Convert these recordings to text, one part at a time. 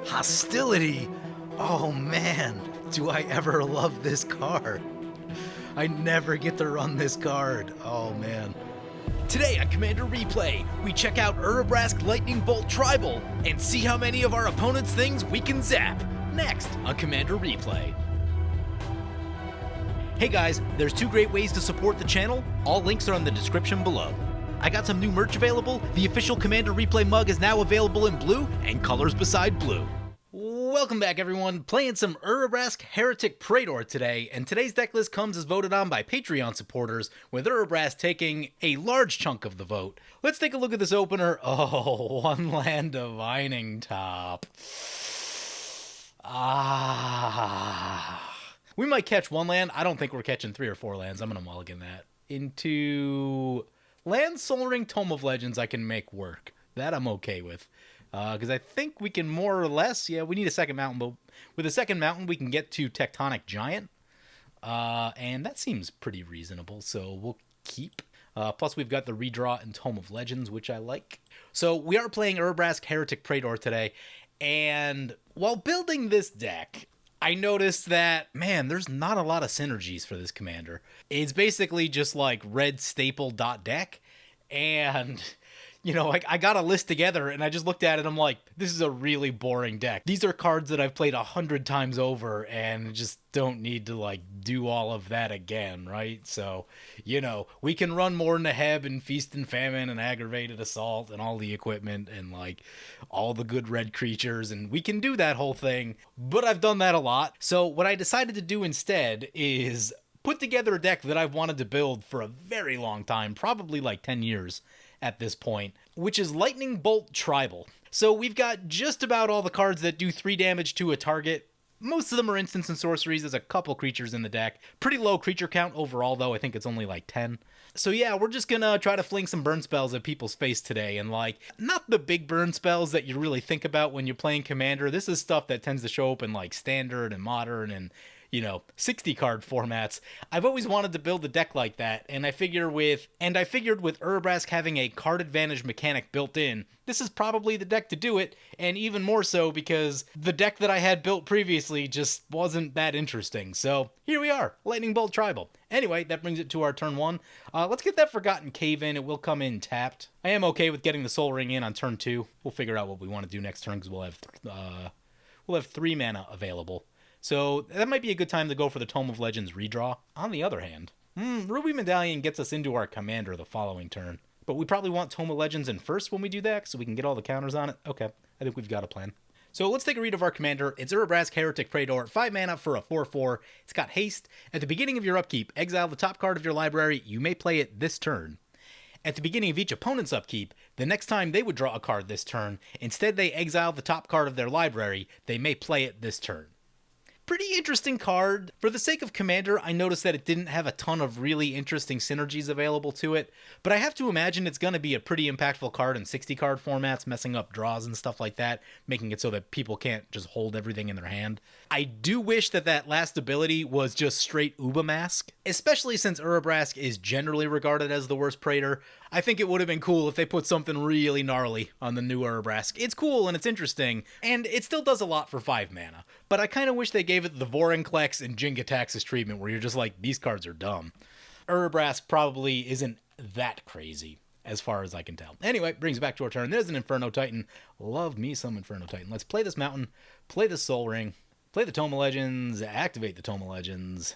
Hostility! Oh man, do I ever love this card. I never get to run this card. Oh man. Today on Commander Replay, we check out Urabrask Lightning Bolt Tribal and see how many of our opponent's things we can zap. Next on Commander Replay. Hey guys, there's two great ways to support the channel. All links are in the description below. I got some new merch available. The official Commander Replay mug is now available in blue and colors beside blue. Welcome back everyone, playing some Urabrask Heretic Praetor today, and today's deck list comes as voted on by Patreon supporters, with Urabrask taking a large chunk of the vote. Let's take a look at this opener. Oh, one land Divining Top. We might catch one land. I don't think we're catching 3 or 4 lands. I'm going to mulligan that. Into Land Soul Ring Tome of Legends I can make work. That I'm okay with. Because I think we can more or less, we need a second mountain, but with a second mountain we can get to Tectonic Giant. And that seems pretty reasonable, so we'll keep. Plus we've got the redraw and Tome of Legends, which I like. So we are playing Urabrask Heretic Praetor today, and while building this deck, I noticed that, man, there's not a lot of synergies for this commander. It's basically just like red staple dot deck, and you know, I got a list together and I just looked at it. I'm like, this is a really boring deck. These are cards that I've played 100 times over and just don't need to like do all of that again, right? So, you know, we can run Mourn the Heb and Feast and Famine and Aggravated Assault and all the equipment and like all the good red creatures, and we can do that whole thing, but I've done that a lot. So what I decided to do instead is put together a deck that I've wanted to build for a very long time, probably like 10 years at this point, which is Lightning Bolt Tribal. So we've got just about all the cards that do 3 damage to a target. Most of them are instants and sorceries. There's a couple creatures in the deck. Pretty low creature count overall, though. I think it's only like 10. So yeah, we're just gonna try to fling some burn spells at people's face today, and like, not the big burn spells that you really think about when you're playing Commander. This is stuff that tends to show up in like Standard and Modern and, you know, 60 card formats. I've always wanted to build a deck like that, and I figured with Urabrask having a card advantage mechanic built in, this is probably the deck to do it, and even more so because the deck that I had built previously just wasn't that interesting. So here we are, Lightning Bolt Tribal. Anyway, that brings it to our turn 1. Let's get that Forgotten Cave in. It will come in tapped. I am okay with getting the Soul Ring in on turn 2. We'll figure out what we want to do next turn because we'll have 3 mana available. So that might be a good time to go for the Tome of Legends redraw. On the other hand, Ruby Medallion gets us into our commander the following turn. But we probably want Tome of Legends in first when we do that, so we can get all the counters on it. Okay, I think we've got a plan. So let's take a read of our commander. It's Urabrask Heretic Praetor, 5 mana for a 4/4. It's got haste. At the beginning of your upkeep, exile the top card of your library. You may play it this turn. At the beginning of each opponent's upkeep, the next time they would draw a card this turn, instead they exile the top card of their library. They may play it this turn. Pretty interesting card. For the sake of Commander, I noticed that it didn't have a ton of really interesting synergies available to it, but I have to imagine it's going to be a pretty impactful card in 60 card formats, messing up draws and stuff like that, making it so that people can't just hold everything in their hand. I do wish that that last ability was just straight Urabrask, especially since Urabrask is generally regarded as the worst Praetor. I think it would have been cool if they put something really gnarly on the new Urabrask. It's cool and it's interesting, and it still does a lot for 5 mana, but I kind of wish they gave it the Vorinclex and Jin-Gitaxias treatment where you're just like, these cards are dumb. Urabrask probably isn't that crazy, as far as I can tell. Anyway, brings back to our turn. There's an Inferno Titan. Love me some Inferno Titan. Let's play this mountain, play the Soul Ring, play the Tome of Legends, activate the Tome of Legends.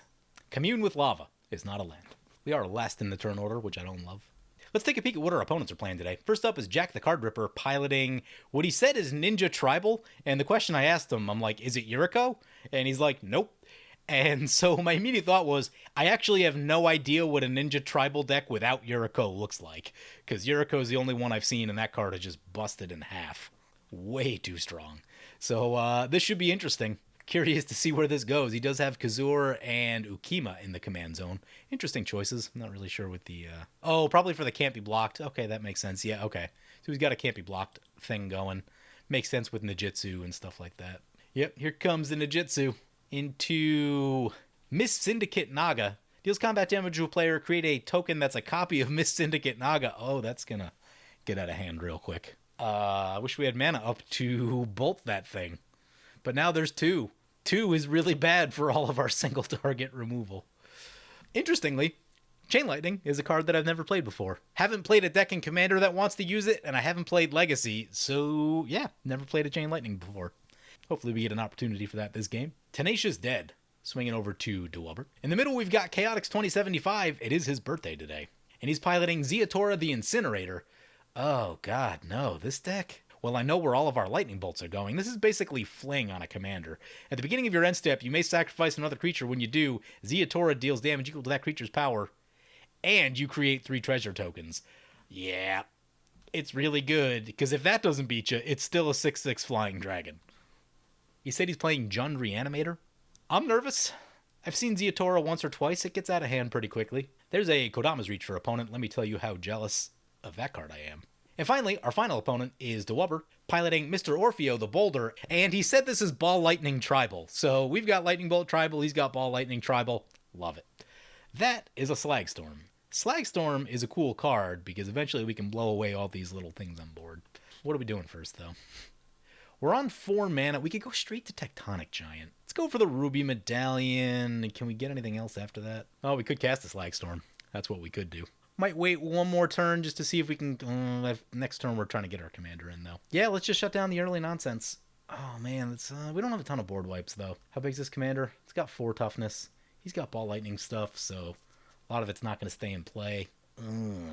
Commune with Lava is not a land. We are last in the turn order, which I don't love. Let's take a peek at what our opponents are playing today. First up is Jack the Card Ripper piloting what he said is Ninja Tribal, and the question I asked him, I'm like, is it Yuriko? And he's like, nope. And so my immediate thought was, I actually have no idea what a Ninja Tribal deck without Yuriko looks like, because Yuriko is the only one I've seen, and that card is just busted in half. Way too strong. So this should be interesting. Curious to see where this goes. He does have Cazur and Ukkima in the command zone. Interesting choices. I'm not really sure what the... Oh, probably for the can't be blocked. Okay, that makes sense. Yeah, okay. So he's got a can't be blocked thing going. Makes sense with Nijitsu and stuff like that. Yep, here comes the Nijitsu. Into Miss Syndicate Naga. Deals combat damage to a player. Create a token that's a copy of Miss Syndicate Naga. Oh, that's going to get out of hand real quick. I wish we had mana up to bolt that thing. But now there's 2. 2 is really bad for all of our single target removal. Interestingly, Chain Lightning is a card that I've never played before. Haven't played a deck in Commander that wants to use it, and I haven't played Legacy, so yeah, never played a Chain Lightning before. Hopefully we get an opportunity for that this game. Tenacious Dead, swinging over to Dewubber. In the middle, we've got Chaotix 2075. It is his birthday today. And he's piloting Ziatora the Incinerator. Oh, God, no. This deck? Well, I know where all of our lightning bolts are going. This is basically Fling on a commander. At the beginning of your end step, you may sacrifice another creature. When you do, Ziatora deals damage equal to that creature's power, and you create 3 treasure tokens. Yeah, it's really good, because if that doesn't beat you, it's still a 6/6 flying dragon. He said he's playing Jund Reanimator. I'm nervous. I've seen Ziatora once or twice. It gets out of hand pretty quickly. There's a Kodama's Reach for opponent. Let me tell you how jealous of that card I am. And finally, our final opponent is Dewubber, piloting Mr. Orfeo the Boulder, and he said this is Ball Lightning Tribal. So we've got Lightning Bolt Tribal, he's got Ball Lightning Tribal. Love it. That is a Slagstorm. Slagstorm is a cool card because eventually we can blow away all these little things on board. What are we doing first, though? We're on 4 mana. We could go straight to Tectonic Giant. Let's go for the Ruby Medallion. Can we get anything else after that? Oh, we could cast a Slagstorm. That's what we could do. Might wait one more turn just to see if we can... next turn we're trying to get our commander in, though. Yeah, let's just shut down the early nonsense. Oh, man. We don't have a ton of board wipes, though. How big is this commander? It's got 4 toughness. He's got Ball Lightning stuff, so a lot of it's not going to stay in play. Can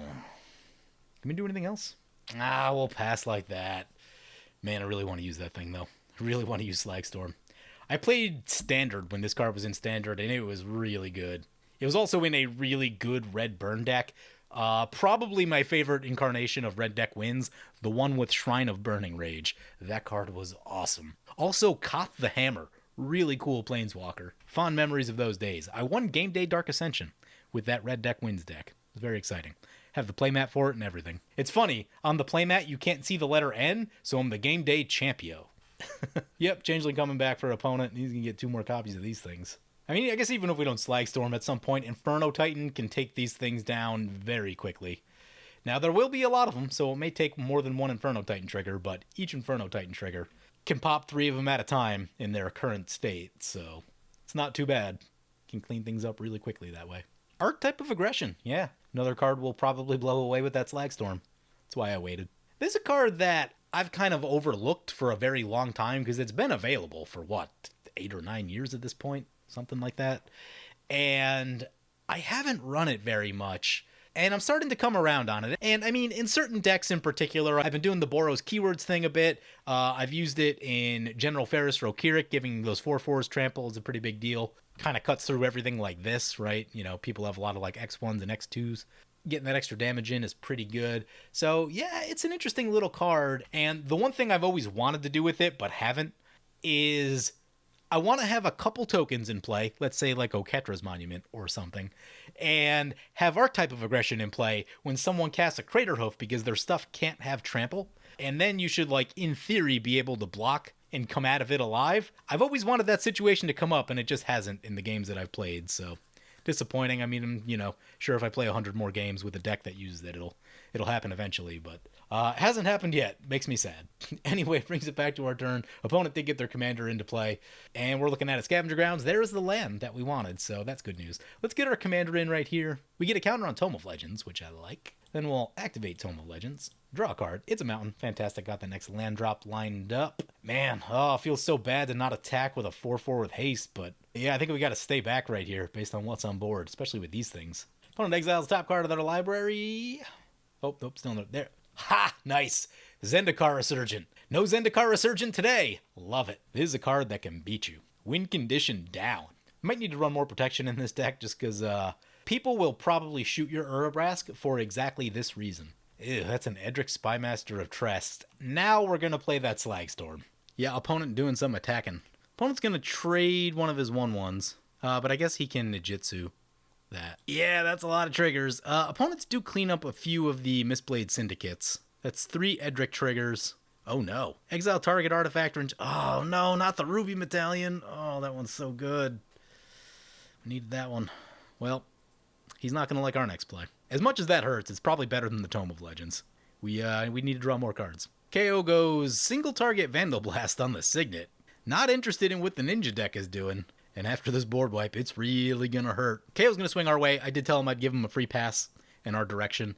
we do anything else? We'll pass like that. Man, I really want to use that thing, though. I really want to use Slagstorm. I played Standard when this card was in Standard, and it was really good. It was also in a really good red burn deck. Probably my favorite incarnation of red deck wins, the one with Shrine of Burning Rage. That card was awesome. Also, Koth the Hammer. Really cool planeswalker. Fond memories of those days. I won Game Day Dark Ascension with that red deck wins deck. It was very exciting. Have the playmat for it and everything. It's funny, on the playmat you can't see the letter N, so I'm the Game Day Champio. Yep, Changeling coming back for opponent. He's going to get 2 more copies of these things. I mean, I guess even if we don't Slagstorm at some point, Inferno Titan can take these things down very quickly. Now, there will be a lot of them, so it may take more than 1 Inferno Titan trigger, but each Inferno Titan trigger can pop 3 of them at a time in their current state, so it's not too bad. Can clean things up really quickly that way. Archetype of Aggression, yeah. Another card will probably blow away with that Slagstorm. That's why I waited. This is a card that I've kind of overlooked for a very long time because it's been available for, 8 or 9 years at this point? Something like that. And I haven't run it very much. And I'm starting to come around on it. And I mean, in certain decks in particular, I've been doing the Boros Keywords thing a bit. I've used it in General Ferris Rokirik, giving those 4/4s trample is a pretty big deal. Kind of cuts through everything like this, right? You know, people have a lot of like X1s and X2s. Getting that extra damage in is pretty good. So yeah, it's an interesting little card. And the one thing I've always wanted to do with it, but haven't, is I want to have a couple tokens in play, let's say like Oketra's Monument or something, and have Archetype of Aggression in play when someone casts a Crater Hoof because their stuff can't have trample. And then you should, like, in theory, be able to block and come out of it alive. I've always wanted that situation to come up, and it just hasn't in the games that I've played, so disappointing. I mean, you know, sure, if I play 100 more games with a deck that uses it, it'll happen eventually, but it hasn't happened yet. Makes me sad. Anyway, brings it back to our turn. Opponent did get their commander into play, and we're looking at a Scavenger Grounds. There's the land that we wanted, so that's good news. Let's get our commander in right here. We get a counter on Tome of Legends, which I like. Then we'll activate Tome of Legends. Draw a card. It's a mountain. Fantastic. Got the next land drop lined up. Man, it feels so bad to not attack with a 4/4 with haste, but yeah, I think we got to stay back right here based on what's on board, especially with these things. Opponent exiles top card of their library. Oh, nope, still not there. Ha! Nice! Zendikar Resurgent. No Zendikar Resurgent today. Love it. This is a card that can beat you. Win condition down. Might need to run more protection in this deck just because people will probably shoot your Urabrask for exactly this reason. Ew, that's an Edric Spymaster of Trest. Now we're going to play that Slagstorm. Yeah, opponent doing some attacking. Opponent's going to trade one of his 1/1s, but I guess he can Nijitsu that. Yeah, that's a lot of triggers. Opponents do clean up a few of the Mistblade Syndicates. That's 3 Edric triggers. Oh no. Exile target artifact. Oh no, not the Ruby Medallion. Oh, that one's so good. I needed that one. Well, he's not going to like our next play. As much as that hurts, it's probably better than the Tome of Legends. We need to draw more cards. KO goes single target Vandal Blast on the Signet. Not interested in what the ninja deck is doing. And after this board wipe, it's really going to hurt. KO's going to swing our way. I did tell him I'd give him a free pass in our direction.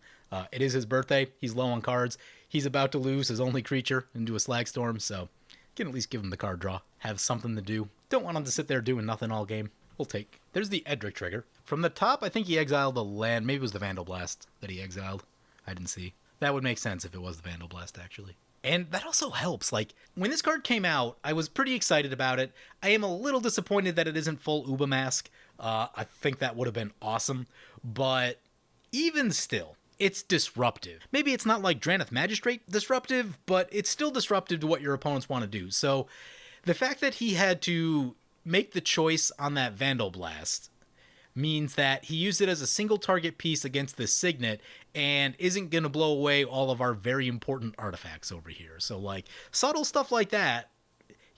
It is his birthday. He's low on cards. He's about to lose his only creature into a Slagstorm, so can at least give him the card draw. Have something to do. Don't want him to sit there doing nothing all game. We'll take. There's the Edric trigger. From the top, I think he exiled a land. Maybe it was the Vandal Blast that he exiled. I didn't see. That would make sense if it was the Vandal Blast, actually. And that also helps. Like, when this card came out, I was pretty excited about it. I am a little disappointed that it isn't full Uba Mask. I think that would have been awesome. But even still, it's disruptive. Maybe it's not like Drannith Magistrate disruptive, but it's still disruptive to what your opponents want to do. So the fact that he had to make the choice on that Vandal Blast means that he used it as a single target piece against the Signet and isn't going to blow away all of our very important artifacts over here. So, like, subtle stuff like that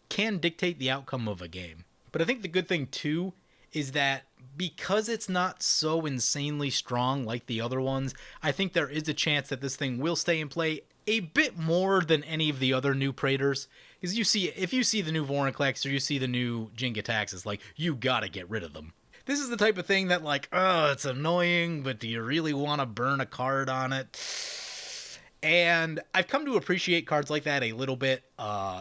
can dictate the outcome of a game. But I think the good thing, too, is that because it's not so insanely strong like the other ones, I think there is a chance that this thing will stay in play a bit more than any of the other new Praetors. Because if you see the new Vorinclex or you see the new Jin-Gitax, it's like, you gotta get rid of them. This is the type of thing that, like, oh, it's annoying, but do you really want to burn a card on it? And I've come to appreciate cards like that a little bit.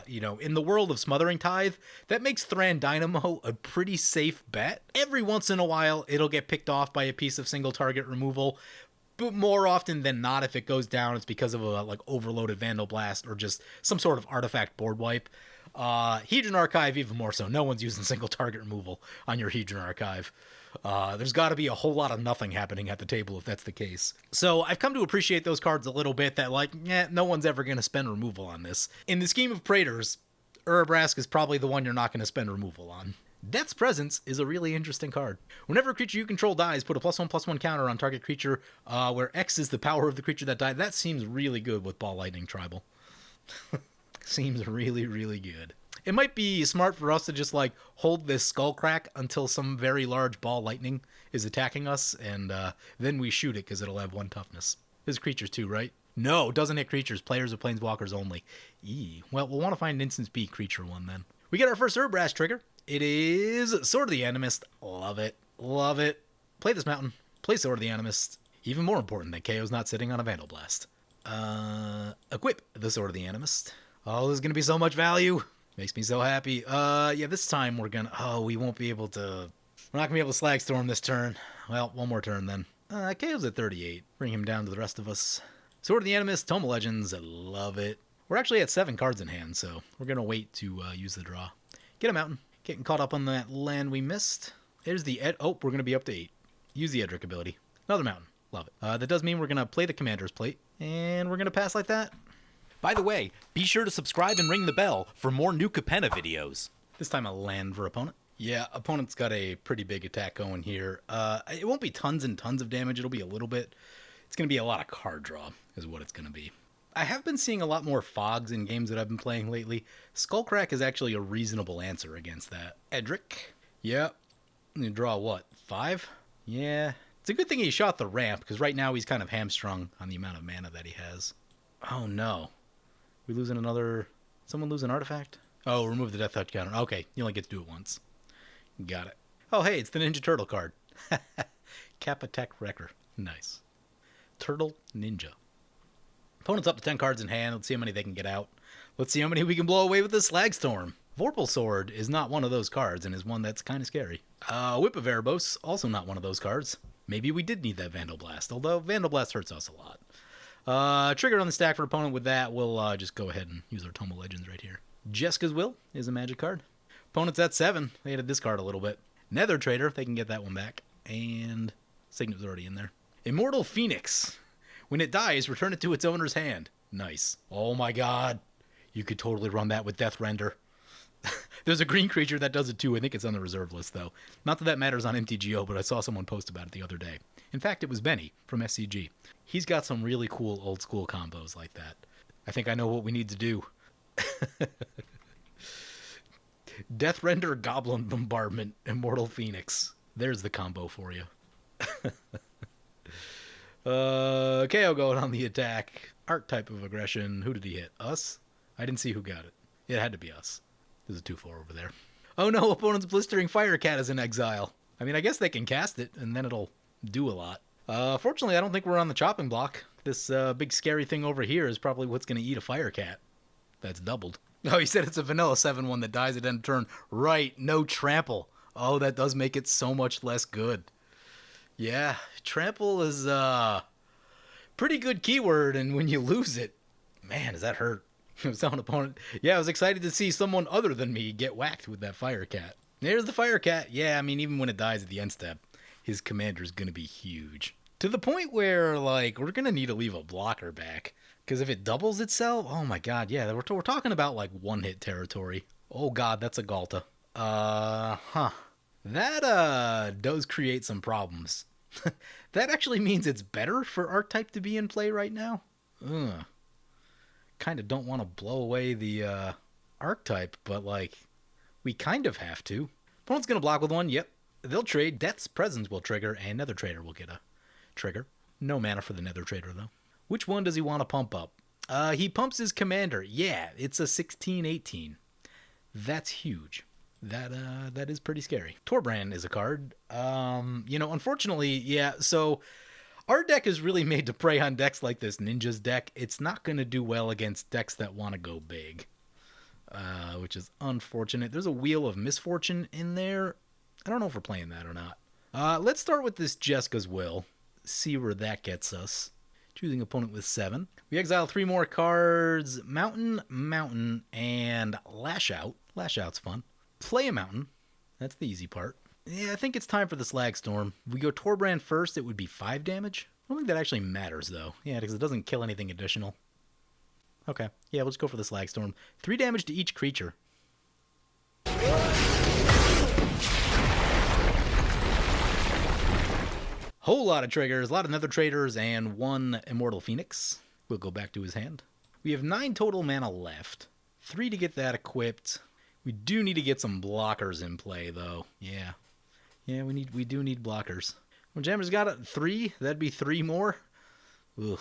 In the world of Smothering Tithe, that makes Thran Dynamo a pretty safe bet. Every once in a while, it'll get picked off by a piece of single target removal. But more often than not, if it goes down, it's because of a overloaded Vandal Blast or just some sort of artifact board wipe. Hedron Archive even more so. No one's using single target removal on your Hedron Archive. There's got to be a whole lot of nothing happening at the table if that's the case. So I've come to appreciate those cards a little bit that, no one's ever going to spend removal on this. In the scheme of Praetors, Urabrask is probably the one you're not going to spend removal on. Death's Presence is a really interesting card. Whenever a creature you control dies, put a +1/+1 counter on target creature, where X is the power of the creature that died. That seems really good with Ball Lightning Tribal. Seems really, really good. It might be smart for us to just, hold this Skullcrack until some very large Ball Lightning is attacking us, and then we shoot it because it'll have 1 toughness. This is creatures too, right? No, doesn't hit creatures. Players or planeswalkers only. Well, we'll want to find an Instance B creature one then. We get our first Urabrask trigger. It is Sword of the Animist. Love it. Love it. Play this mountain. Play Sword of the Animist. Even more important that KO's not sitting on a Vandal Blast. Equip the Sword of the Animist. Oh, there's going to be so much value. Makes me so happy. This time we're going to... Oh, we won't be able to... We're not going to be able to Slagstorm this turn. Well, one more turn then. KO's at 38. Bring him down to the rest of us. Sword of the Animist, Tome of Legends. I love it. We're actually at 7 cards in hand, so we're going to wait to use the draw. Get a mountain. Getting caught up on that land we missed. There's the we're going to be up to 8. Use the Edric ability. Another mountain. Love it. That does mean we're going to play the Commander's Plate, and we're going to pass like that. By the way, be sure to subscribe and ring the bell for more new Capenna videos. This time a land for opponent. Yeah, opponent's got a pretty big attack going here. It won't be tons and tons of damage. It'll be a little bit. It's going to be a lot of card draw is what it's going to be. I have been seeing a lot more fogs in games that I've been playing lately. Skullcrack is actually a reasonable answer against that. Edric. Yeah. You draw what? 5? Yeah. It's a good thing he shot the ramp, because right now he's kind of hamstrung on the amount of mana that he has. Oh, no. We losing another... Someone lose an artifact? Oh, remove the Death Touch counter. Okay, you only get to do it once. Got it. Oh, hey, it's the Ninja Turtle card. Kappa Tech Wrecker. Nice. Turtle Ninja. Opponent's up to 10 cards in hand. Let's see how many they can get out. Let's see how many we can blow away with this Slagstorm. Vorpal Sword is not one of those cards and is one that's kind of scary. Whip of Erebos, also not one of those cards. Maybe we did need that Vandal Blast, although Vandal Blast hurts us a lot. Trigger on the stack for opponent with that. We'll just go ahead and use our Tome of Legends right here. Jeska's Will is a magic card. Opponent's at 7. They added this card a little bit. Nether Trader, they can get that one back. And Signet's already in there. Immortal Phoenix. When it dies, return it to its owner's hand. Nice. Oh my god. You could totally run that with Death Render. There's a green creature that does it too. I think it's on the reserve list, though. Not that that matters on MTGO, but I saw someone post about it the other day. In fact, it was Benny from SCG. He's got some really cool old school combos like that. I think I know what we need to do. Death Render, Goblin Bombardment, Immortal Phoenix. There's the combo for you. KO going on the attack. Archetype of aggression. Who did he hit? Us? I didn't see who got it. It had to be us. There's a 2/4 over there. Oh no, opponent's Blistering Fire Cat is in exile. I mean, I guess they can cast it, and then it'll do a lot. Fortunately, I don't think we're on the chopping block. This big scary thing over here is probably what's going to eat a Fire Cat. That's doubled. Oh, he said it's a vanilla 7/1 that dies at end of turn. Right, no trample. Oh, that does make it so much less good. Yeah, trample is pretty good keyword, and when you lose it, man, does that hurt. I was telling an opponent, yeah, I was excited to see someone other than me get whacked with that Fire Cat. There's the Fire Cat. Yeah, I mean, even when it dies at the end step, his commander's going to be huge. To the point where, like, we're going to need to leave a blocker back. Because if it doubles itself, oh my god, yeah, we're talking about, like, one-hit territory. Oh god, that's a Galta. That, does create some problems. That actually means it's better for Archetype to be in play right now. Kind of don't want to blow away the, Archetype, but, like, we kind of have to. Opponent's going to block with one, yep. They'll trade. Death's Presence will trigger, and Nether Trader will get a trigger. No mana for the Nether Trader, though. Which one does he want to pump up? He pumps his commander. Yeah, it's a 16/18. That's huge. That is pretty scary. Torbrand is a card. Unfortunately, yeah, so our deck is really made to prey on decks like this Ninja's deck. It's not going to do well against decks that want to go big, which is unfortunate. There's a Wheel of Misfortune in there. I don't know if we're playing that or not. Let's start with this Jeska's Will. See where that gets us. Choosing opponent with 7. We exile 3 more cards. Mountain, and Lash Out. Lash Out's fun. Play a Mountain. That's the easy part. Yeah, I think it's time for the Slag Storm. If we go Torbrand first, it would be 5 damage. I don't think that actually matters, though. Yeah, because it doesn't kill anything additional. Okay. Yeah, we'll just go for the Slag Storm. 3 damage to each creature. Whole lot of triggers, a lot of Nether Traders, and 1 Immortal Phoenix. We'll go back to his hand. We have 9 total mana left. 3 to get that equipped. We do need to get some blockers in play, though. Yeah. Yeah, we do need blockers. Well, Jammer's got it 3. That'd be 3 more. Ugh.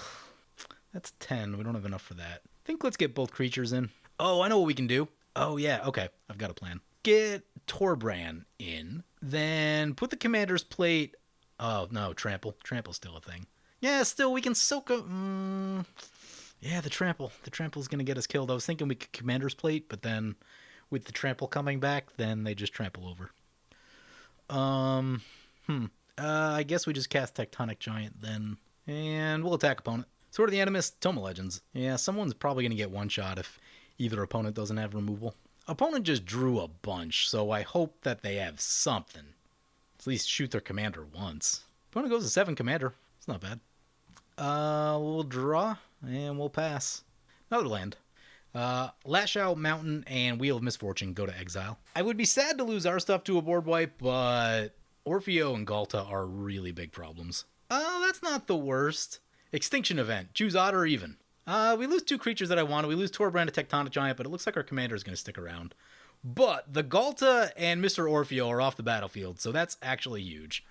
That's 10. We don't have enough for that. I think let's get both creatures in. Oh, I know what we can do. Oh, yeah. Okay. I've got a plan. Get Torbrand in. Then put the commander's plate. Oh, no. Trample. Trample's still a thing. Yeah, still, we can soak up. Yeah, the trample. The trample's going to get us killed. I was thinking we could commander's plate, but then with the trample coming back, then they just trample over. I guess we just cast Tectonic Giant then. And we'll attack opponent. Sword of the Animist, Tome of Legends. Yeah, someone's probably going to get one shot if either opponent doesn't have removal. Opponent just drew a bunch, so I hope that they have something. At least shoot their commander once. Opponent goes to 7 commander. It's not bad. We'll draw, and we'll pass. Another land. Lash Out, Mountain, and Wheel of Misfortune go to exile. I would be sad to lose our stuff to a board wipe, but Orfeo and Galta are really big problems. That's not the worst. Extinction Event. Choose odd or even. We lose 2 creatures that I wanted. We lose Torbrand to Tectonic Giant, but it looks like our commander is going to stick around. But the Galta and Mr. Orfeo are off the battlefield, so that's actually huge.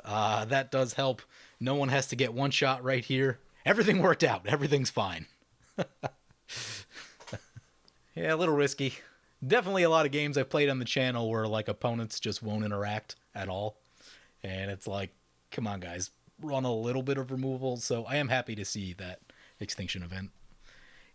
That does help. No one has to get one shot right here. Everything worked out. Everything's fine. Yeah, a little risky. Definitely a lot of games I've played on the channel where, like, opponents just won't interact at all. And it's like, come on, guys. Run a little bit of removal. So I am happy to see that Extinction Event.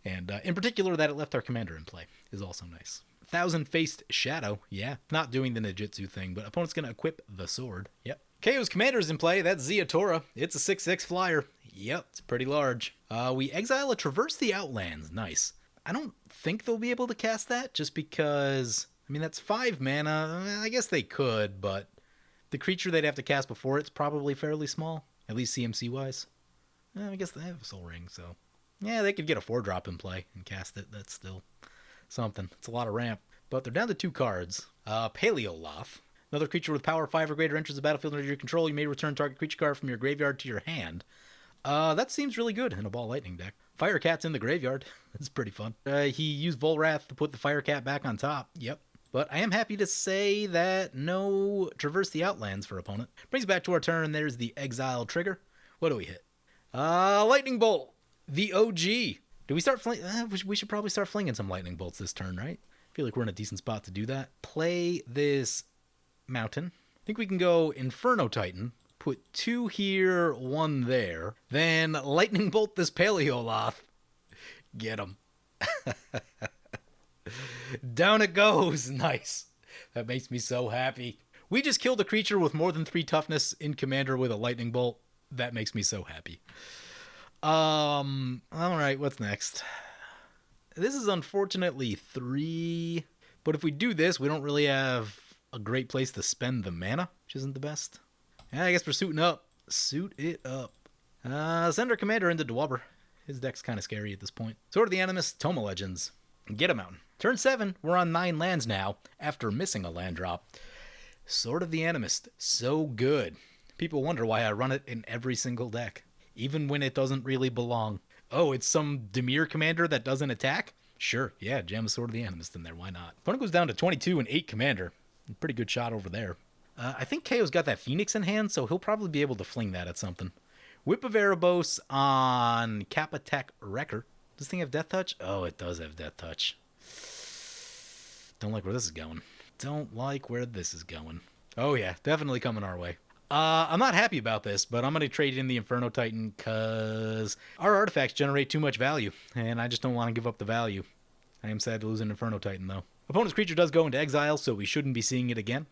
And in particular, that it left our commander in play is also nice. Thousand-Faced Shadow. Yeah, not doing the Ninjutsu thing, but opponent's going to equip the sword. Yep. KO's commander is in play. That's Ziatora. It's a 6/6 flyer. Yep, it's pretty large. We exile a Traverse the Outlands. Nice. I don't think they'll be able to cast that just because, I mean, that's 5 mana. I guess they could, but the creature they'd have to cast before it's probably fairly small, at least CMC-wise. I guess they have a Soul Ring, so yeah, they could get a 4-drop in play and cast it. That's still something. It's a lot of ramp. But they're down to 2 cards. Paleoloth. Another creature with power 5 or greater enters the battlefield under your control. You may return target creature card from your graveyard to your hand. That seems really good in a Ball Lightning deck. Fire Cat's in the graveyard. That's pretty fun. He used Volrath to put the Fire Cat back on top. Yep. But I am happy to say that no Traverse the Outlands for opponent. Brings back to our turn. There's the Exile trigger. What do we hit? Lightning Bolt. The OG. Do we start we should probably start flinging some Lightning Bolts this turn, right? feel like we're in a decent spot to do that. Play this mountain. I think we can go Inferno Titan. Put 2 here, 1 there. Then Lightning Bolt this Paleoloth. Get him. Down it goes. Nice. That makes me so happy. We just killed a creature with more than 3 toughness in Commander with a Lightning Bolt. That makes me so happy. Alright, what's next? This is unfortunately 3. But if we do this, we don't really have a great place to spend the mana, which isn't the best. Yeah, I guess we're suiting up. Suit it up. Send our commander into Dwobber. His deck's kind of scary at this point. Sword of the Animist, Tome of Legends. Get a mountain. Turn 7, we're on 9 lands now, after missing a land drop. Sword of the Animist, so good. People wonder why I run it in every single deck, even when it doesn't really belong. Oh, it's some Dimir commander that doesn't attack? Sure, yeah, jam a Sword of the Animist in there, why not? Opponent goes down to 22 and 8 commander. Pretty good shot over there. I think KO's got that Phoenix in hand, so he'll probably be able to fling that at something. Whip of Erebos on Kappa Tech Wrecker. Does this thing have Death Touch? Oh, it does have Death Touch. Don't like where this is going. Don't like where this is going. Oh yeah, definitely coming our way. I'm not happy about this, but I'm going to trade in the Inferno Titan because our artifacts generate too much value, and I just don't want to give up the value. I am sad to lose an Inferno Titan, though. Opponent's creature does go into exile, so we shouldn't be seeing it again,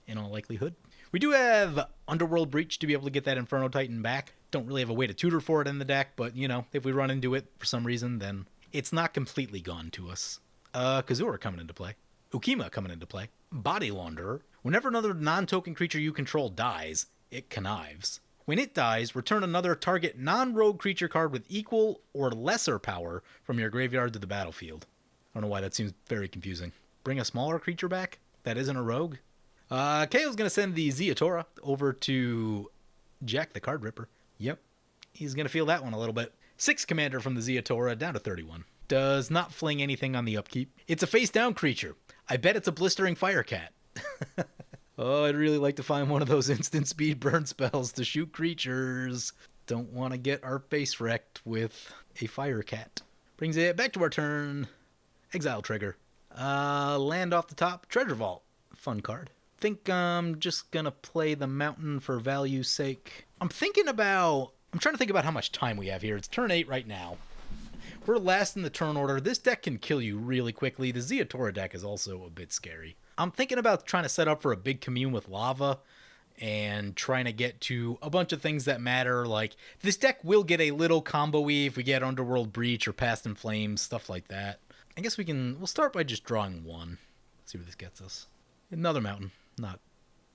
in all likelihood. We do have Underworld Breach to be able to get that Inferno Titan back. Don't really have a way to tutor for it in the deck, but, you know, if we run into it for some reason, then it's not completely gone to us. Cazur coming into play. Ukkima coming into play. Body Launderer. Whenever another non-token creature you control dies, it connives. When it dies, return another target non-rogue creature card with equal or lesser power from your graveyard to the battlefield. I don't know why that seems very confusing. Bring a smaller creature back? That isn't a rogue? KO's going to send the Ziatora over to Jack the Card Ripper. Yep. He's going to feel that one a little bit. 6 commander from the Ziatora down to 31. Does not fling anything on the upkeep. It's a face-down creature. I bet it's a Blistering Firecat. Oh, I'd really like to find one of those instant speed burn spells to shoot creatures. Don't want to get our face wrecked with a Firecat. Brings it back to our turn. Exile trigger. Land off the top. Treasure Vault. Fun card. Think I'm just gonna play the mountain for value's sake. I'm trying to think about how much time we have here. It's turn 8 right now. We're last in the turn order. This deck can kill you really quickly. The Ziatora deck is also a bit scary. I'm thinking about trying to set up for a big commune with lava and trying to get to a bunch of things that matter. Like, this deck will get a little combo-y if we get Underworld Breach or Past in Flames, stuff like that. I guess we'll start by just drawing 1. See where this gets us. Another mountain. Not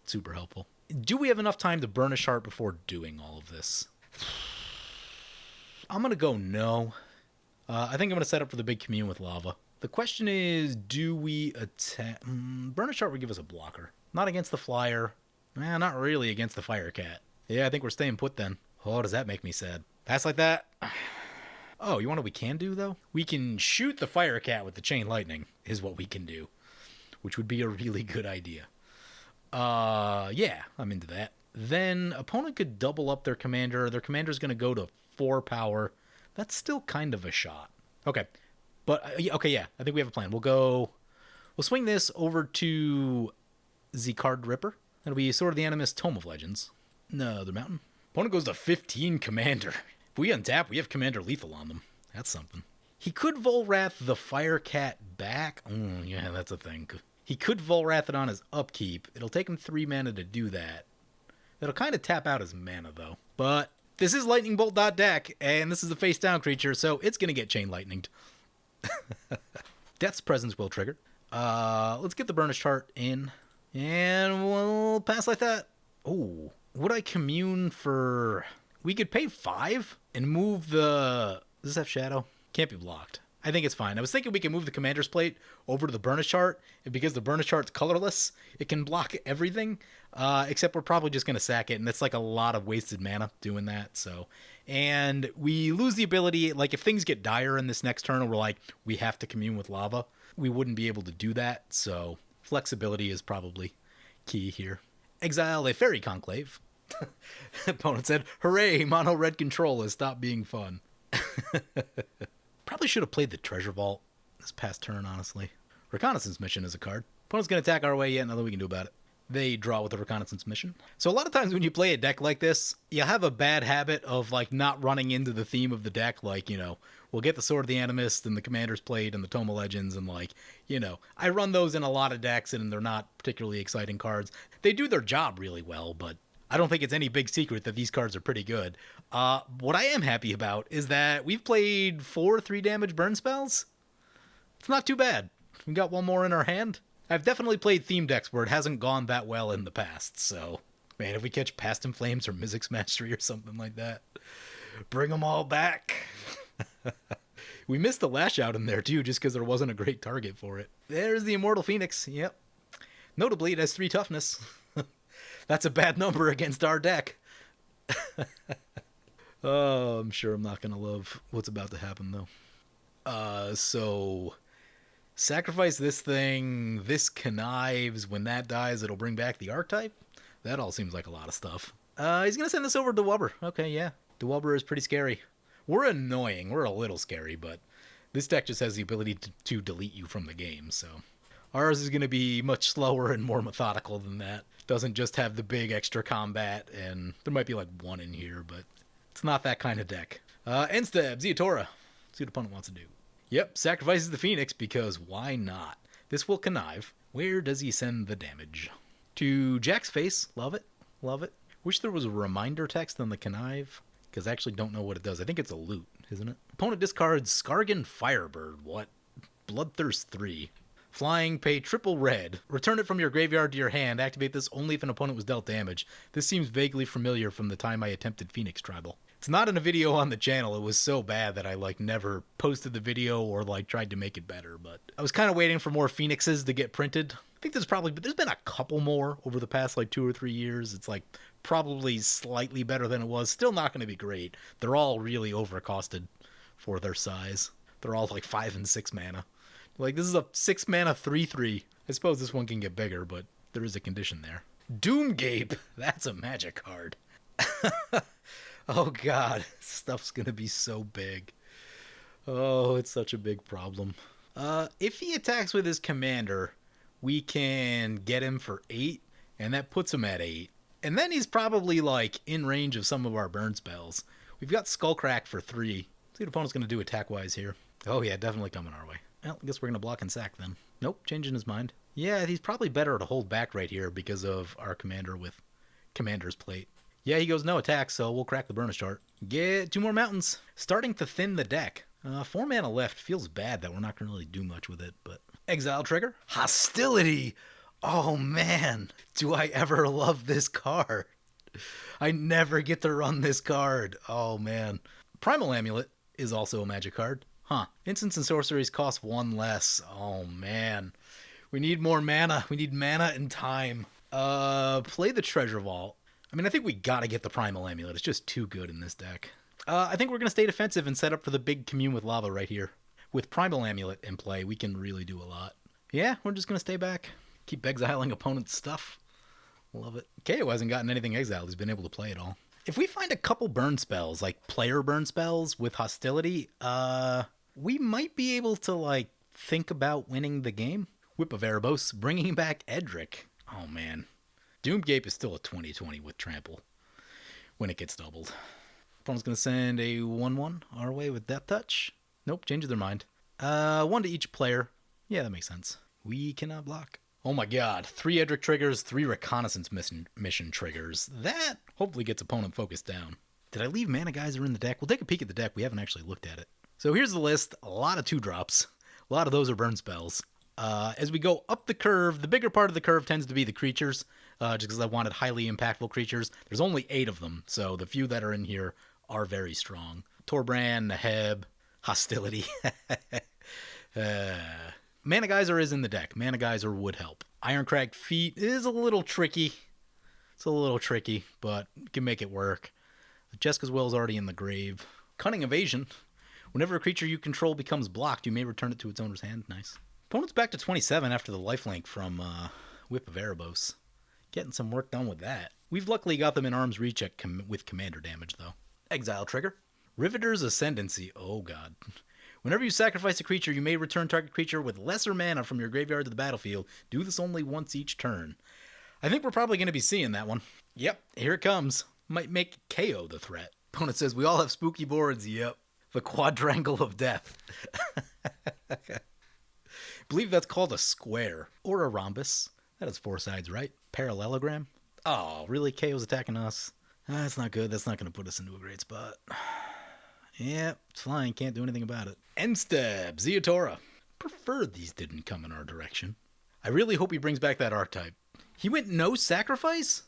super helpful. Do we have enough time to Burnish Heart before doing all of this? I'm going to go no. I think I'm going to set up for the big commune with lava. The question is, do we attack? Burnish Heart would give us a blocker. Not against the flyer. Not really against the Firecat. Yeah, I think we're staying put then. Oh, does that make me sad? Pass like that? Oh, you want what we can do, though? We can shoot the Firecat with the Chain Lightning, is what we can do. Which would be a really good idea. Yeah, I'm into that. Then, opponent could double up their commander. Their commander's going to go to 4 power. That's still kind of a shot. Okay. But, okay, yeah, I think we have a plan. We'll swing this over to the Card Ripper. That'll be Sword of the Animist, Tome of Legends. Another mountain. Opponent goes to 15 commander. If we untap, we have commander lethal on them. That's something. He could Volrath the Firecat back. Yeah, that's a thing. He could Volrath it on his upkeep. It'll take him 3 mana to do that. That'll kind of tap out his mana, though. But this is Lightning Bolt deck, and this is a face-down creature, so it's going to get Chain Lightninged. Death's Presence will trigger. Let's get the Burnished Heart in. And we'll pass like that. Oh, would I commune for... We could pay 5 and move the... Does this have Shadow? Can't be blocked. I think it's fine. I was thinking we can move the Commander's Plate over to the Burnished Heart, and because the Burnished Heart's colorless, it can block everything, except we're probably just going to sack it, and that's like a lot of wasted mana doing that, so... And we lose the ability, like if things get dire in this next turn and we're like, we have to commune with lava, we wouldn't be able to do that, so flexibility is probably key here. Exile a Fairy Conclave. Opponent said, hooray, mono red control has stopped being fun. Probably should have played the Treasure Vault this past turn, honestly. Reconnaissance Mission is a card. Opponent's going to attack our way, yeah, nothing we can do about it. They draw with the Reconnaissance Mission. So a lot of times when you play a deck like this, you have a bad habit of, like, not running into the theme of the deck. Like, you know, we'll get the Sword of the Animist and the Commander's Plate and the Tome of Legends, and, like, you know, I run those in a lot of decks, and they're not particularly exciting cards. They do their job really well, but I don't think it's any big secret that these cards are pretty good. What I am happy about is that we've played 4 3-damage burn spells. It's not too bad. We got one more in our hand. I've definitely played theme decks where it hasn't gone that well in the past, so man, if we catch Past in Flames or Mizzix Mastery or something like that, bring them all back. We missed the Lash Out in there too, just because there wasn't a great target for it. There's the Immortal Phoenix, yep. Notably, it has 3 toughness. That's a bad number against our deck. Oh, I'm sure I'm not going to love what's about to happen, though. So sacrifice this thing, this connives. When that dies, it'll bring back the archetype. That all seems like a lot of stuff. He's going to send this over to Dewubber. Okay, yeah. Dewubber is pretty scary. We're annoying. We're a little scary, but this deck just has the ability to delete you from the game, so ours is going to be much slower and more methodical than that. Doesn't just have the big extra combat, and there might be like 1 in here, but it's not that kind of deck. End stab, Ziatora. See what opponent wants to do. Yep, sacrifices the Phoenix because why not? This will connive. Where does he send the damage? To Jack's face. Love it. Love it. Wish there was a reminder text on the connive, because I actually don't know what it does. I think it's a loot, isn't it? Opponent discards Skargan Firebird. What? Bloodthirst 3. Flying, pay triple red. Return it from your graveyard to your hand. Activate this only if an opponent was dealt damage. This seems vaguely familiar from the time I attempted Phoenix Tribal. It's not in a video on the channel. It was so bad that I, like, never posted the video or, like, tried to make it better. But I was kind of waiting for more Phoenixes to get printed. I think there's been a couple more over the past, like, 2 or 3 years. It's, like, probably slightly better than it was. Still not going to be great. They're all really overcosted for their size. They're all, like, 5 and 6 mana. Like, this is a 6 mana 3/3. I suppose this one can get bigger, but there is a condition there. Doomgape! That's a magic card. Oh god, stuff's gonna be so big. Oh, it's such a big problem. If he attacks with his commander, we can get him for 8, and that puts him at 8. And then he's probably, like, in range of some of our burn spells. We've got Skullcrack for 3. See what opponent's gonna do attack-wise here. Oh yeah, definitely coming our way. Well, I guess we're gonna block and sack then. Nope, changing his mind. Yeah, he's probably better to hold back right here because of our commander with Commander's Plate. Yeah, he goes no attack, so we'll crack the Burnish Chart. Get 2 more mountains. Starting to thin the deck. 4 mana left. Feels bad that we're not going to really do much with it, but... Exile trigger. Hostility! Oh, man. Do I ever love this card. I never get to run this card. Oh, man. Primal Amulet is also a magic card. Huh. Instants and sorceries cost 1 less. Oh, man. We need more mana. We need mana and time. Play the Treasure Vault. I mean, I think we gotta get the Primal Amulet. It's just too good in this deck. I think we're gonna stay defensive and set up for the big Commune with Lava right here. With Primal Amulet in play, we can really do a lot. Yeah, we're just gonna stay back. Keep exiling opponent's stuff. Love it. KO hasn't gotten anything exiled. He's been able to play it all. If we find a couple burn spells, like player burn spells with hostility, we might be able to, like, think about winning the game. Whip of Erebos, bringing back Edric. Oh, man. Doomgape is still a 20/20 with Trample when it gets doubled. Opponent's going to send a 1/1 our way with Death Touch. Nope, changes their mind. 1 to each player. Yeah, that makes sense. We cannot block. Oh my god, 3 Edric triggers, 3 Reconnaissance mission triggers. That hopefully gets opponent focused down. Did I leave Mana Geyser in the deck? We'll take a peek at the deck. We haven't actually looked at it. So here's the list. A lot of 2-drops. A lot of those are burn spells. As we go up the curve, the bigger part of the curve tends to be the creatures, just because I wanted highly impactful creatures. There's only 8 of them, so the few that are in here are very strong. Torbrand, Neheb, Hostility. Mana Geyser is in the deck. Mana Geyser would help. Ironcrag Feet is a little tricky. It's a little tricky, but we can make it work. Jessica's Will is already in the grave. Cunning Evasion. Whenever a creature you control becomes blocked, you may return it to its owner's hand. Nice. Opponent's back to 27 after the lifelink from Whip of Erebos. Getting some work done with that. We've luckily got them in arm's reach with commander damage, though. Exile trigger. Riveter's Ascendancy. Oh, God. Whenever you sacrifice a creature, you may return target creature with lesser mana from your graveyard to the battlefield. Do this only once each turn. I think we're probably going to be seeing that one. Yep, here it comes. Might make KO the threat. Opponent says, we all have spooky boards. Yep. The quadrangle of death. I believe that's called a square. Or a rhombus. That has 4 sides, right? Parallelogram. Oh, really? KO's attacking us? That's not good. That's not going to put us into a great spot. Yeah, it's fine. Can't do anything about it. End step. Ziatora. Preferred these didn't come in our direction. I really hope he brings back that archetype. He went no sacrifice?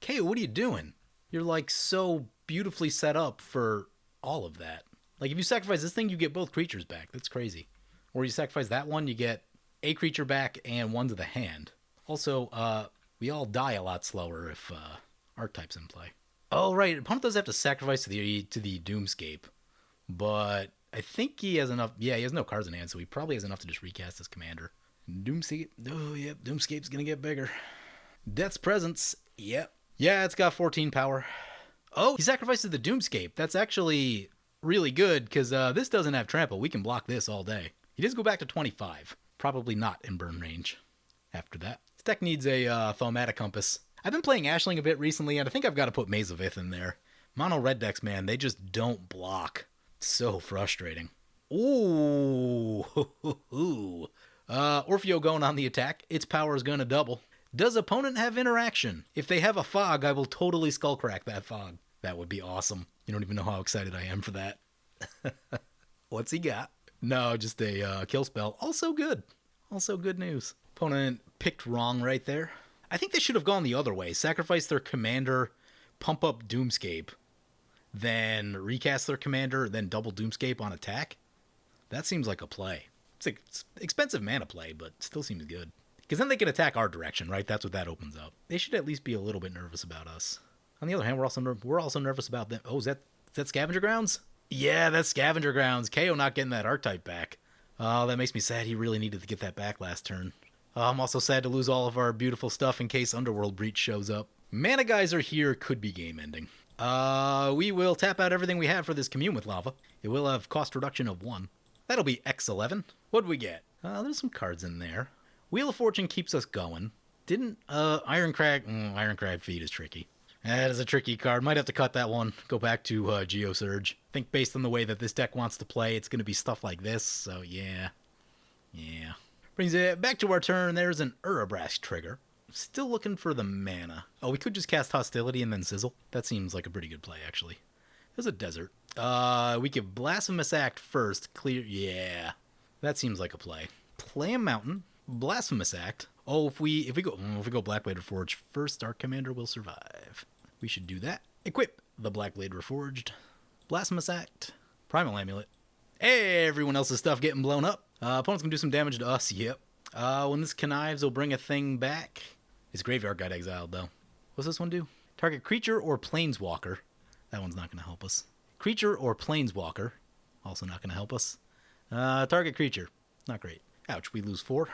KO, what are you doing? You're like so beautifully set up for all of that. Like if you sacrifice this thing, you get both creatures back. That's crazy. Or you sacrifice that one, you get a creature back and one to the hand. Also, we all die a lot slower if archetype's in play. Oh, right. Opponent does have to sacrifice to the Doomscape. But I think he has enough. Yeah, he has no cards in hand, so he probably has enough to just recast his commander. Doomscape. Oh, yep. Doomscape's going to get bigger. Death's Presence. Yep. Yeah, it's got 14 power. Oh, he sacrifices the Doomscape. That's actually really good because this doesn't have trample. We can block this all day. He does go back to 25. Probably not in burn range after that. This deck needs a Thaumatic Compass. I've been playing Ashling a bit recently, and I think I've got to put Maze of Ith in there. Mono red decks, man, they just don't block. It's so frustrating. Ooh. Orfeo going on the attack. Its power is going to double. Does opponent have interaction? If they have a fog, I will totally skullcrack that fog. That would be awesome. You don't even know how excited I am for that. What's he got? No, just a kill spell. Also good. Also good news. Opponent picked wrong right there. I think they should have gone the other way. Sacrifice their commander, pump up Doomscape, then recast their commander, then double Doomscape on attack. That seems like a play. It's expensive mana play, but still seems good. Because then they can attack our direction, right? That's what that opens up. They should at least be a little bit nervous about us. On the other hand, we're also nervous about them. Oh, is that Scavenger Grounds? Yeah, that's Scavenger Grounds. KO not getting that archetype back. Oh, that makes me sad. He really needed to get that back last turn. I'm also sad to lose all of our beautiful stuff in case Underworld Breach shows up. Mana Geyser here could be game ending. We will tap out everything we have for this Commune with Lava. It will have cost reduction of 1. That'll be X11. What'd we get? There's some cards in there. Wheel of Fortune keeps us going. Didn't, Ironcrag Feed is tricky. That is a tricky card. Might have to cut that one. Go back to Geosurge. I think based on the way that this deck wants to play, it's going to be stuff like this. So, yeah. Yeah. Brings it back to our turn. There's an Urabrask trigger. Still looking for the mana. Oh, we could just cast Hostility and then Sizzle. That seems like a pretty good play, actually. There's a Desert. We could Blasphemous Act first. Clear. Yeah. That seems like a play. Play a Mountain. Blasphemous Act. Oh, if we go Blackblade Reforged first, our commander will survive. We should do that. Equip the Blackblade Reforged. Blasphemous Act. Primal Amulet. Hey, everyone else's stuff getting blown up. Opponents can do some damage to us. Yep. When this connives, will bring a thing back. His graveyard got exiled, though. What's this one do? Target creature or planeswalker. That one's not going to help us. Creature or planeswalker. Also not going to help us. Target creature. Not great. Ouch, we lose 4.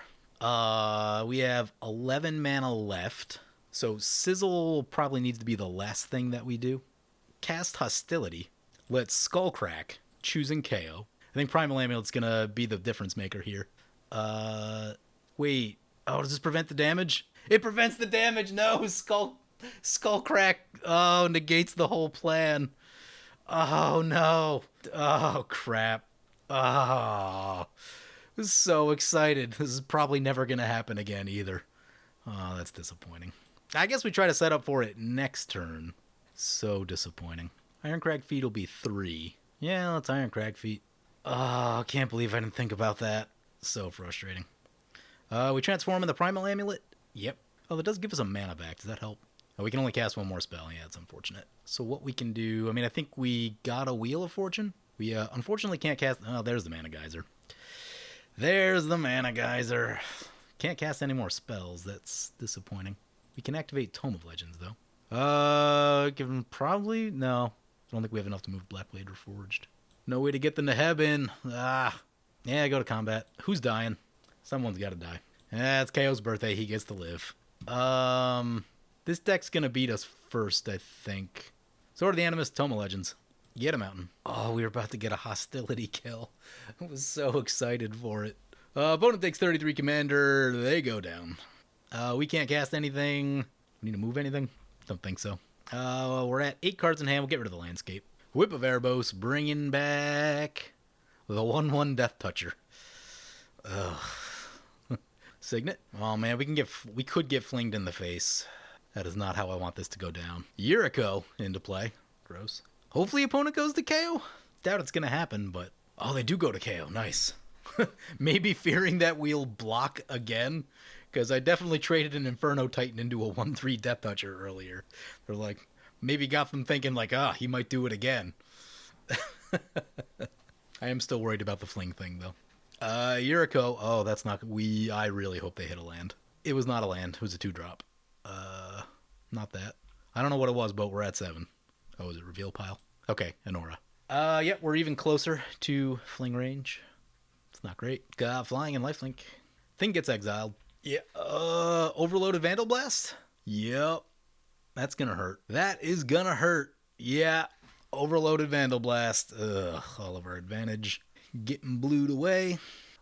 We have 11 mana left. So Sizzle probably needs to be the last thing that we do. Cast Hostility. Let's Skullcrack. Choosing KO. I think Primal Amulet's going to be the difference maker here. Wait. Oh, does this prevent the damage? It prevents the damage. No, Skullcrack. Oh, negates the whole plan. Oh, no. Oh, crap. Oh, I was so excited. This is probably never going to happen again either. Oh, that's disappointing. I guess we try to set up for it next turn. So disappointing. Ironcrag Feet will be 3. Yeah, let's Ironcrag Feet. Oh, I can't believe I didn't think about that. So frustrating. We transform in the Primal Amulet. Yep. Oh, that does give us a mana back. Does that help? Oh, we can only cast one more spell. Yeah, it's unfortunate. So what we can do... I mean, I think we got a Wheel of Fortune. We unfortunately can't cast... Oh, there's the Mana Geyser. There's the Mana Geyser. Can't cast any more spells. That's disappointing. We can activate Tome of Legends, though. Give them probably... No. I don't think we have enough to move Blackblade Reforged. No way to get the Neheb in. Yeah, go to combat. Who's dying? Someone's got to die. It's KO's birthday. He gets to live. This deck's going to beat us first, I think. Sword of the Animus, Tome of Legends. Get a mountain. Oh, we were about to get a hostility kill. I was so excited for it. Opponent takes 33 commander. They go down. We can't cast anything. We need to move anything? Don't think so. We're at 8 cards in hand. We'll get rid of the landscape. Whip of Erebos, bringing back the 1/1 Death Toucher. Ugh. Signet. Oh man, we could get flinged in the face. That is not how I want this to go down. Yuriko into play. Gross. Hopefully opponent goes to KO. Doubt it's gonna happen, but oh, they do go to KO. Nice. Maybe fearing that we'll block again, because I definitely traded an Inferno Titan into a 1/3 Death Toucher earlier. They're like, maybe got them thinking like, he might do it again. I am still worried about the fling thing though. Yuriko. Oh, that's not. I really hope they hit a land. It was not a land. It was a 2-drop. Not that. I don't know what it was, but we're at 7. Oh, is it reveal pile? Okay, Anora. Yep, we're even closer to fling range. It's not great. Flying and lifelink. Thing gets exiled. Yeah. Overloaded Vandal Blast? Yep. That's gonna hurt. That is gonna hurt. Yeah. Overloaded Vandal Blast. Ugh. All of our advantage. Getting blued away.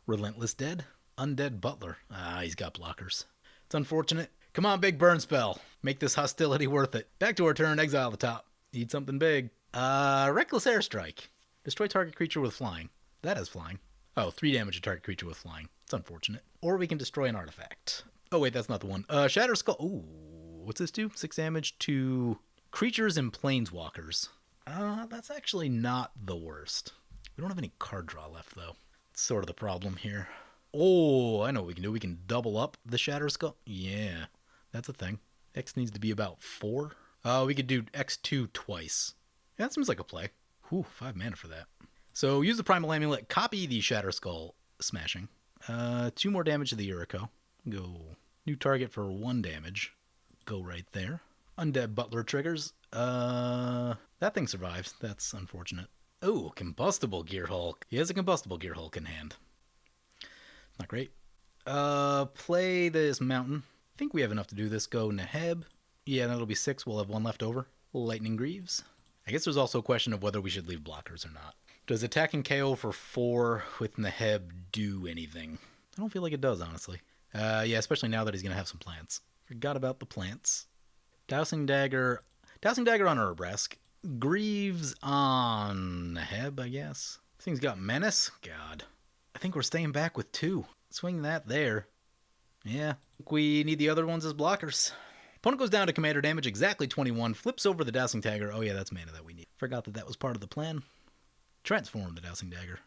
Relentless Dead. Undead Butler. He's got blockers. It's unfortunate. Come on, big burn spell. Make this hostility worth it. Back to our turn. Exile the top. Need something big. Reckless Airstrike. Destroy target creature with flying. That is flying. Oh, 3 damage to target creature with flying. It's unfortunate. Or we can destroy an artifact. Oh, wait, that's not the one. Shatter Skull. Ooh, what's this do? 6 damage to creatures and planeswalkers. That's actually not the worst. We don't have any card draw left, though. It's sort of the problem here. Oh, I know what we can do. We can double up the Shatter Skull. Yeah, that's a thing. X needs to be about 4. We could do X2 twice. Yeah, that seems like a play. Whew, 5 mana for that. So use the Primal Amulet, copy the Shatter Skull smashing. 2 more damage to the Yuriko. Go. New target for 1 damage. Go right there. Undead Butler triggers. That thing survives. That's unfortunate. Oh, Combustible Gear Hulk. He has a Combustible Gear Hulk in hand. Not great. Play this mountain. I think we have enough to do this. Go Neheb. Yeah, that'll be 6. We'll have 1 left over. Lightning Greaves. I guess there's also a question of whether we should leave blockers or not. Does attacking KO for 4 with Neheb do anything? I don't feel like it does, honestly. Yeah, especially now that he's going to have some plants. Forgot about the plants. Dowsing Dagger. Dowsing Dagger on Urabrask. Greaves on Neheb, I guess. This thing's got Menace. God. I think we're staying back with 2. Swing that there. Yeah. We need the other ones as blockers. Opponent goes down to commander damage, exactly 21. Flips over the Dowsing Dagger. Oh yeah, that's mana that we need. Forgot that was part of the plan. Transform the Dowsing Dagger.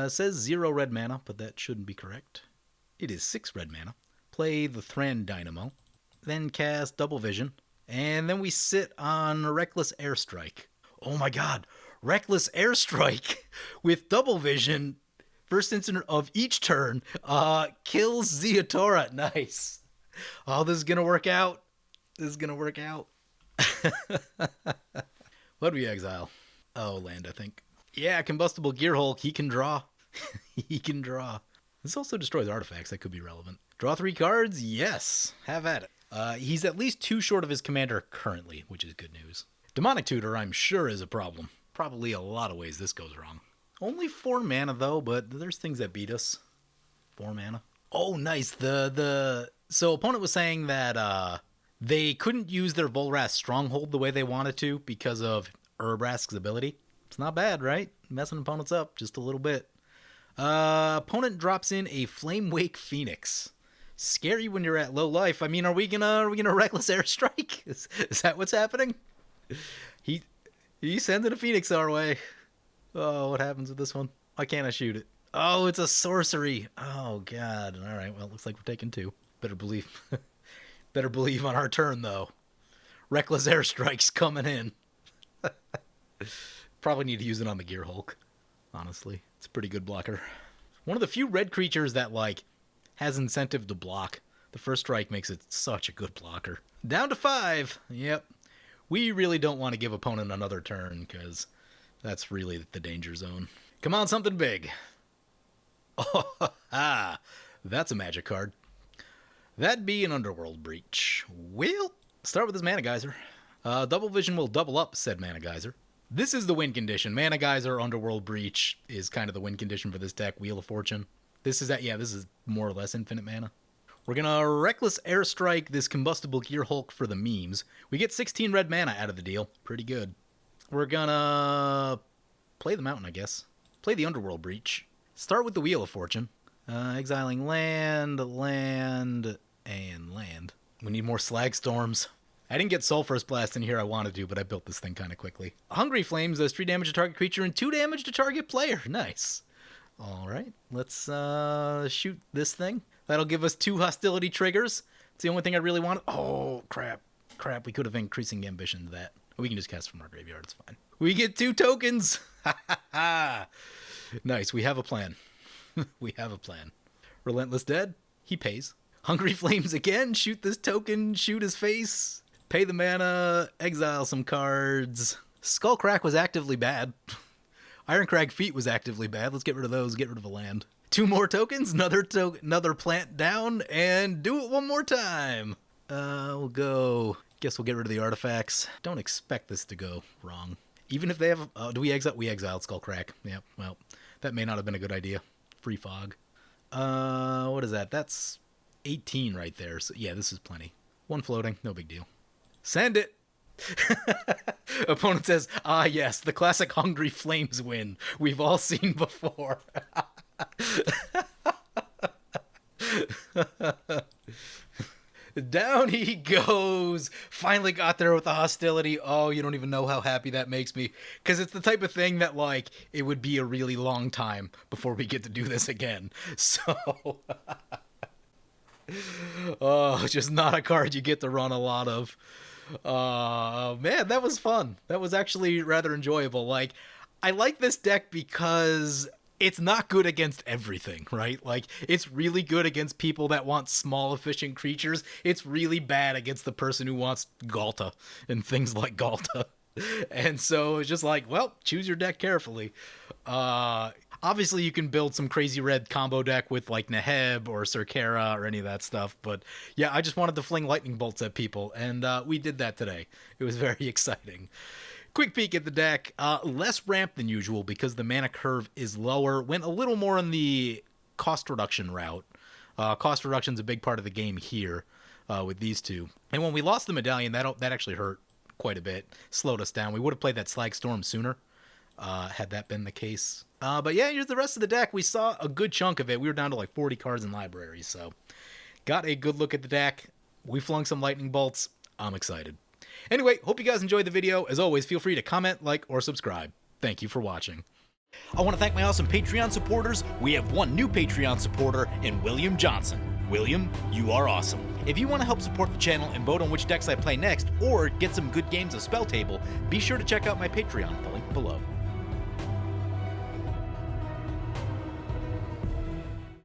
Says 0 red mana, but that shouldn't be correct. It is 6 red mana. Play the Thran Dynamo. Then cast Double Vision. And then we sit on Reckless Airstrike. Oh my god. Reckless Airstrike with Double Vision. First instant of each turn. Kills Ziatora. Nice. Oh, this is going to work out. This is going to work out. What do we exile? Oh, land, I think. Yeah, Combustible Gear Hulk. He can draw. He can draw. This also destroys artifacts. That could be relevant. Draw 3 cards? Yes. Have at it. He's at least 2 short of his commander currently, which is good news. Demonic Tutor, I'm sure, is a problem. Probably a lot of ways this goes wrong. Only 4 mana, though, but there's things that beat us. 4 mana. Oh, nice. So opponent was saying that they couldn't use their Volrath Stronghold the way they wanted to because of Urabrask's ability. It's not bad, right? Messing opponents up just a little bit. Opponent drops in a Flame Wake Phoenix. Scary when you're at low life. I mean, are we gonna Reckless Airstrike? Is that what's happening? He sends in a Phoenix our way. Oh, what happens with this one? Why can't I shoot it? Oh, it's a sorcery. Oh god. All right. Well, it looks like we're taking 2. Better believe. Better believe on our turn though. Reckless Airstrike's coming in. Probably need to use it on the Gear Hulk. Honestly, it's a pretty good blocker. One of the few red creatures that has incentive to block. The first strike makes it such a good blocker. Down to 5. Yep. We really don't want to give opponent another turn because that's really the danger zone. Come on, something big. Oh, that's a magic card. That'd be an Underworld Breach. We'll start with this Mana Geyser. Double Vision will double up said Mana Geyser. This is the win condition. Mana Geyser, Underworld Breach is kind of the win condition for this deck. Wheel of Fortune. This is that. Yeah, this is more or less infinite mana. We're gonna Reckless Airstrike this Combustible Gear Hulk for the memes. We get 16 red mana out of the deal. Pretty good. We're gonna play the Mountain, I guess. Play the Underworld Breach. Start with the Wheel of Fortune. Exiling land, land, and land. We need more Slag Storms. I didn't get Sulphurous Blast in here I wanted to, but I built this thing kind of quickly. Hungry Flames does 3 damage to target creature and 2 damage to target player. Nice. All right, let's shoot this thing. That'll give us 2 hostility triggers. It's the only thing I really want. Oh, crap. Crap, we could have increasing ambition to that. We can just cast from our graveyard, it's fine. We get 2 tokens. Ha ha ha. Nice, we have a plan. We have a plan. Relentless Dead, he pays. Hungry Flames again, shoot this token, shoot his face. Pay the mana, exile some cards. Skullcrack was actively bad. Ironcrag Feet was actively bad. Let's get rid of those, get rid of a land. 2 more tokens, another plant down, and do it one more time. We'll go... Guess we'll get rid of the artifacts. Don't expect this to go wrong. Even if they have... do we exile? We exiled Skullcrack. Yep, well, that may not have been a good idea. Free Fog. What is that? That's 18 right there. So yeah, this is plenty. 1 floating, no big deal. Send it! Opponent says, ah yes, the classic Hungry Flames win we've all seen before. Down he goes. Finally got there with the hostility. Oh, you don't even know how happy that makes me. Because it's the type of thing that, like, it would be a really long time before we get to do this again. So... oh, just not a card you get to run a lot of. Man, that was fun. That was actually rather enjoyable. Like, I like this deck because it's not good against everything, right? Like, it's really good against people that want small, efficient creatures. It's really bad against the person who wants Galta and things like Galta. And so it's just like, well, choose your deck carefully. Obviously, you can build some crazy red combo deck with, like, Neheb or Serkera or any of that stuff. But, yeah, I just wanted to fling lightning bolts at people, and we did that today. It was very exciting. Quick peek at the deck. Less ramp than usual because the mana curve is lower. Went a little more on the cost reduction route. Cost reduction is a big part of the game here with these two. And when we lost the Medallion, that actually hurt quite a bit. Slowed us down. We would have played that Slag Storm sooner had that been the case. But yeah, here's the rest of the deck. We saw a good chunk of it. We were down to like 40 cards in libraries, so got a good look at the deck. We flung some lightning bolts. I'm excited. Anyway, hope you guys enjoyed the video. As always, feel free to comment, like, or subscribe. Thank you for watching. I want to thank my awesome Patreon supporters. We have 1 new Patreon supporter in William Johnson. William, you are awesome. If you want to help support the channel and vote on which decks I play next, or get some good games of Spell Table, be sure to check out my Patreon, the link below.